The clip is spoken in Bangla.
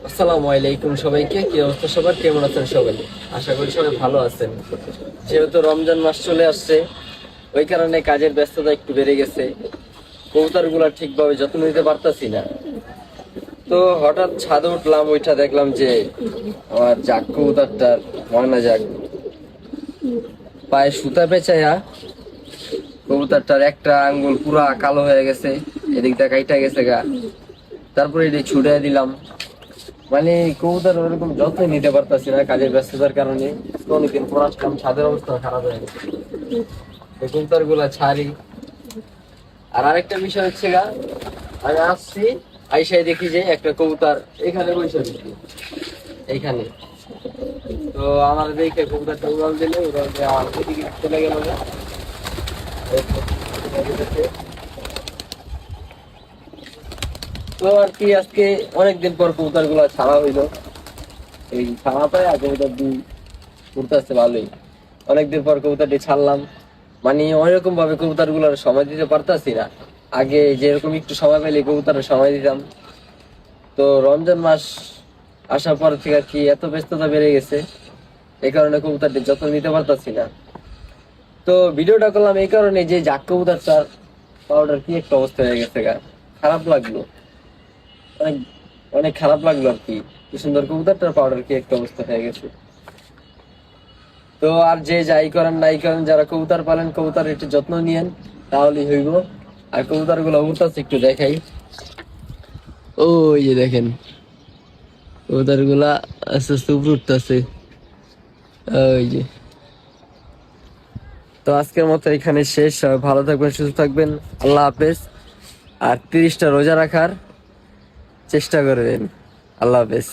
আসসালামু আলাইকুম সবাইকে। কি অবস্থা সবার, কেমন আছেন সবাই? আশা করি সবাই ভালো আছেন। যেহেতু রমজান মাস চলে আসছে, ওই কারণে কাজের ব্যস্ততা একটু বেড়ে গেছে। কবুতর গুলা ঠিকভাবে যত্ন নিতে পারতাছি না। তো হঠাৎ ছাদে উঠলাম, ওইটা দেখলাম যে আমার জাগ কবুতরটার ময়না জাগ পায়ে সুতা পেঁচাইয়া কবুতরটার একটা আঙ্গুল পুরা কালো হয়ে গেছে, এদিক দিয়ে কাইটা গেছে গা। তারপরে এটি ছুটে দিলাম। মানে কবুতর ওরকম যত্ন নিতে পারতাছি না কাজের ব্যস্ততার কারণে। অনেকদিন পর আসলাম, ছাদের অবস্থা খারাপ হয়ে গেছে, এই কবুতর গুলা ছাড়ি। আর আরেকটা বিষয় হচ্ছে গা, আমি আসছি, আইসাই দেখি যে একটা কবুতর এখানে বসে আছে, এইখানে। তো আমার দেখে কবুতরটা উড়াল দিলে, উড়াল দিয়ে আমার এদিকে চলে গেল না। তো আর কি, আজকে অনেকদিন পর কবুতর গুলা ছাড়া হইলো। এই ছাড়া পায় আর কবুতর ঘুরতেছে ভালোই। অনেকদিন পর কবুতরটি ছাড়লাম। মানে ওইরকম ভাবে কবুতর গুলার সময় দিতে পারতাছি না। আগে যেরকম একটু সময় পেলে কবুতরের সময় দিতাম। তো রমজান মাস আসার পর থেকে আর কি এত ব্যস্ততা বেড়ে গেছে, এই কারণে কবুতরটি যত্ন নিতে পারতাছি না। তো ভিডিওটা করলাম এই কারণে যে জাক কবুতরটার পাউডার কি একটা অবস্থা হয়ে গেছে গা। খারাপ লাগলো, অনেক অনেক খারাপ লাগলো আর কি। কি সুন্দর কবুতরটার পাউডার কি একটা অবস্থা হয়ে গেছে। তো আর যে যাই করেন নাই করেন, যারা কবুতর পালেন কবুতর একটু যত্ন নিয়েন, তাহলেই হইব। আর কবুতর গুলো উঠতেছে একটু দেখাই। ওই যে দেখেন কবুতর গুলা আস্তে আস্তে উপরে উঠতেছে, ওই যে। তো আজকের মতো এখানে শেষ। সবাই ভালো থাকবেন, সুস্থ থাকবেন, আল্লাহ হাফেজ। আর 30টা রোজা রাখার চেষ্টা করবেন। আল্লাহ হাফেজ।